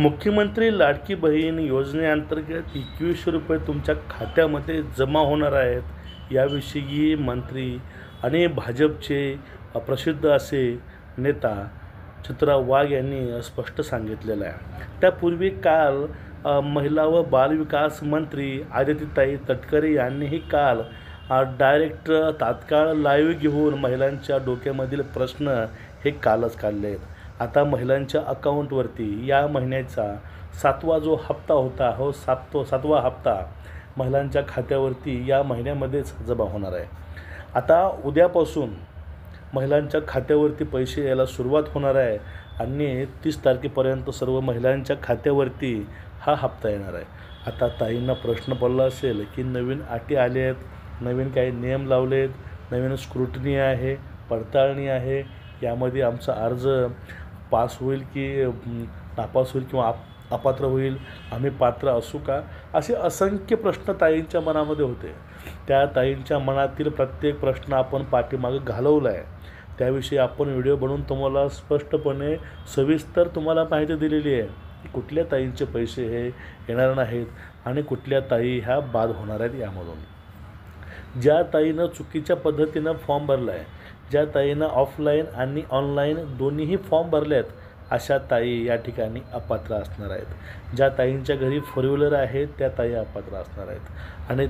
मुख्यमंत्री लाडकी बहीण योजनेअंतर्गत 2100 रुपये तुमच्या खात्यामध्ये जमा होणार आहेत याविषयी मंत्री आणि भाजपचे प्रसिद्ध असे नेता चित्रा वाघ यांनी स्पष्ट सांगितलेलं आहे। त्यापूर्वी काल महिला व बालविकास मंत्री आदितीताई तटकरे यांनीही काल डायरेक्ट तात्काळ लाईव्ह घेऊन महिलांच्या डोक्यामधील प्रश्न हे कालच काढले आहेत। आता महिलांच्या अकाउंटवरती या महिन्याचा 7वा जो हप्ता होता सातवा हप्ता महिलांच्या खात्यावरती या महिन्यामध्येच जमा होणार आहे। आता उद्यापासून महिलांच्या खात्यावरती पैसे यायला सुरुवात होणार आहे आणि 30 तारखेपर्यंत सर्व महिलांच्या खात्यावरती हा हप्ता येणार आहे। आता ताईंना प्रश्न पडला असेल की नवीन अटी आले आहेत, नवीन काही नियम लावलेत, नवीन स्क्रुटनी आहे, पडताळणी आहे, यामध्ये आमचा अर्ज पास होईल की नापास होईल किंवा अपात्र होईल, आम्ही पात्र असू का, असे असंख्य प्रश्न ताईंच्या मनामध्ये होते। त्या ताईंच्या मनातील प्रत्येक प्रश्न आपण पाठीमागे घालवला आहे। त्याविषयी आपण व्हिडिओ बनवून तुम्हाला स्पष्टपणे सविस्तर तुम्हाला माहिती दिलेली आहे की कुठल्या ताईंचे पैसे हे येणार नाहीत आणि कुठल्या ताई ह्या बाद होणार आहेत। यामधून ज्या ताईनं चुकीच्या पद्धतीनं फॉर्म भरला आहे, ज्या ताईनं ऑफलाईन आणि ऑनलाईन दोन्हीही फॉर्म भरले आहेत, अशा ताई या ठिकाणी अपात्र असणार आहेत। ज्या ताईंच्या घरी 4 व्हीलर आहे त्या ताई अपात्र असणार आहेत आणि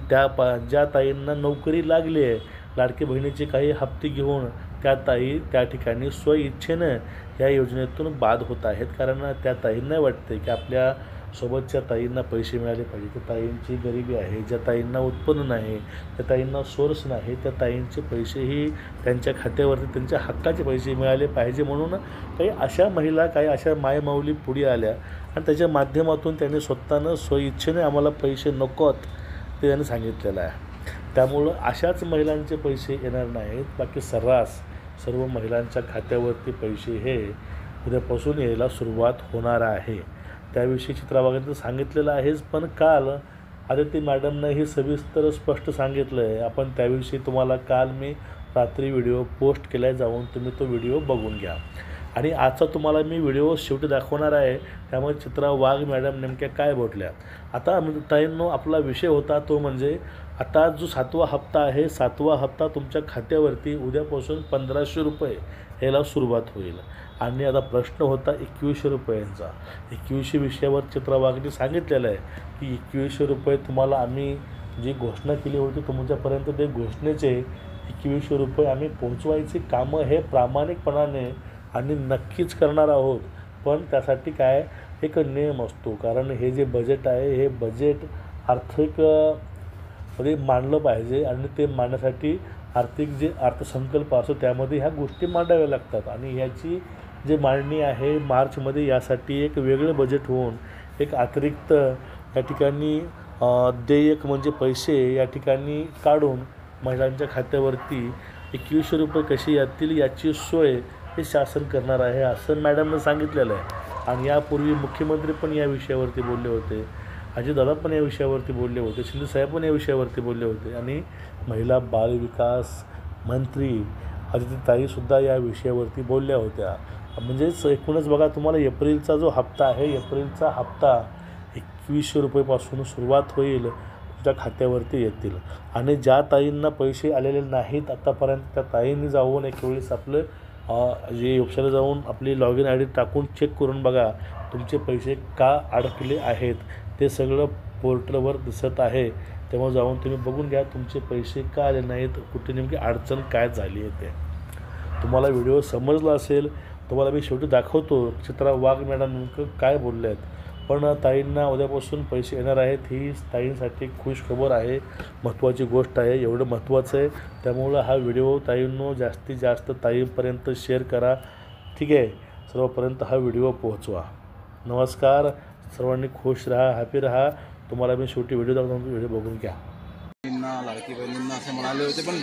ज्या ताईंना नोकरी लागली आहे, लाडकी बहिणीचे काही हप्ते घेऊन त्या ताई त्या ठिकाणी स्वइच्छेनं या योजनेतून बाद होत आहेत। कारण त्या ताईंना वाटते की आपल्या सोबतच्या ताईंना पैसे मिळाले पाहिजे। त्या ताईंची गरिबी आहे, ज्या ताईंना उत्पन्न नाही, त्या ताईंना सोर्स नाही, त्या ताईंचे पैसेही त्यांच्या खात्यावरती त्यांच्या हक्काचे पैसे मिळाले पाहिजे म्हणून काही अशा महिला, काही अशा मायमाऊली पुढे आल्या आणि त्याच्या माध्यमातून त्यांनी स्वतःनं स्वइच्छेने आम्हाला पैसे नकोत ते त्यांनी सांगितलेलं आहे। त्यामुळं अशाच महिलांचे पैसे येणार नाहीत, बाकी सर्रास सर्व महिलांच्या खात्यावरती पैसे हे उद्यापासून यायला सुरुवात होणार आहे। त्याविषयी चित्रा वाघांनी सांगितलेलं आहेच, पण काल आदिती मॅडमनं सविस्तर स्पष्ट सांगितलं आहे। आपण त्याविषयी तुम्हाला काल मी रात्री व्हिडिओ पोस्ट केला, जाऊन तुम्ही तो व्हिडिओ बघून घ्या आणि आजचा तुम्हाला मी व्हिडिओ शेवटी दाखवणार आहे। त्यामुळे चित्रा वाघ मॅडम नेमक्या काय बोलल्या। आता ताईंनो आपला विषय होता तो म्हणजे आता जो 7वा हप्ता आहे, 7वा हप्ता तुमच्या खात्यावरती उद्यापासून 1500 रुपये यायला सुरुवात होईल आणि आता प्रश्न होता 2100 रुपयांचा। 2100 विषयावर चित्रा वाघनी सांगितलेलं आहे की 2100 रुपये तुम्हाला आम्ही जी घोषणा केली होती तुमच्यापर्यंत ते घोषणेचे 2100 रुपये आम्ही पोहोचवायची कामं हे प्रामाणिकपणाने आणि नक्कीच करणार आहोत। पण त्यासाठी काय एक नियम असतो, कारण हे जे बजेट आहे हे बजेट आर्थिक मध्ये मांडलं पाहिजे आणि ते मांडण्यासाठी आर्थिक जे अर्थसंकल्प असतो त्यामध्ये ह्या गोष्टी मांडाव्या लागतात आणि ह्याची जे मांडणी आहे मार्चमध्ये, यासाठी एक वेगळं बजेट होऊन एक अतिरिक्त या ठिकाणी देयक म्हणजे पैसे या ठिकाणी काढून महिलांच्या खात्यावरती 2100 रुपये कसे येतील याची सोय हे शासन करणार आहे असं मॅडमनं सांगितलेलं आहे। आणि यापूर्वी मुख्यमंत्री पण या विषयावरती बोलले होते, अजितदादा पण या विषयावरती बोलले होते, शिंदेसाहेब पण या विषयावरती बोलले होते आणि महिला बालविकास मंत्री आदितीताईसुद्धा या विषयावरती बोलल्या होत्या। म्हणजेच एकूणच बघा, तुम्हाला एप्रिलचा जो हप्ता आहे, एप्रिलचा हप्ता 2100 रुपयेपासून सुरुवात होईल, तुमच्या खात्यावरती येतील आणि ज्या ताईंना पैसे आलेले नाहीत आतापर्यंत त्या ताईंनी जाऊन एक वेळेस आपलं जे वेबसाईटला जाऊन आपली लॉगिन ID टाकून चेक करून बघा तुमचे पैसे का अडकले आहेत, ते सगळं पोर्टलवर दिसत आहे। तेव्हा जाऊन तुम्ही बघून घ्या तुमचे पैसे का आले नाहीत, कुठे नेमकी अडचण काय झाली आहे ते। तुम्हाला व्हिडिओ समजला असेल, तुम्हाला मी शेवटी दाखवतो चित्रा वाघ मॅडम नेमकं काय बोलले आहेत। पण ताईंना उद्यापासून पैसे येणार आहेत ही ताईंसाठी खुश खबर आहे, महत्त्वाची गोष्ट आहे, एवढं महत्त्वाचं आहे। त्यामुळं हा व्हिडिओ ताईंनो जास्तीत जास्त ताईंपर्यंत शेअर करा, ठीक आहे, सर्वपर्यंत हा व्हिडिओ पोहोचवा। नमस्कार, सर्वांनी खुश राहा, हॅपी राहा। तुम्हाला मी शेवटी व्हिडिओ दाखवतो, व्हिडिओ बघून घ्या। लाडकी बहिणींना असे म्हणाले होते, पण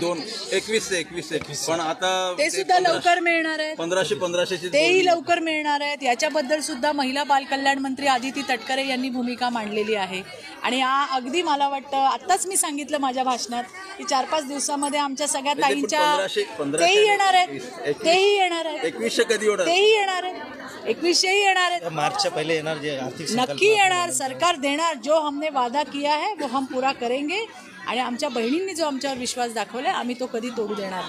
21 पण आता ते सुद्धा लवकर मिळणार आहेत। 1500 तेही लवकर मिळणार आहेत। याच्याबद्दल सुद्धा महिला बाल कल्याण मंत्री आदिती तटकरे यांनी भूमिका मांडलेली आहे आणि अगदी मला वाटतं आत्ताच मी सांगितलं माझ्या भाषणात की 4-5 दिवसामध्ये आमच्या सगळ्या ताईंच्या तेही येणार आहेत, तेही येणार आहेत, 2100 कधी होणार, तेही येणार आहेत। 2100ही येणार आहेत. मार्चच्या पहिले येणार जे आर्थिक नक्की येणार. सरकार देणार. जो हमने वादा किया है वो हम पूरा करेंगे आणि आमच्या बहिणींनी जो आमच्यावर विश्वास दाखवलाय आम्ही तो कधी तोडू देणार नाही.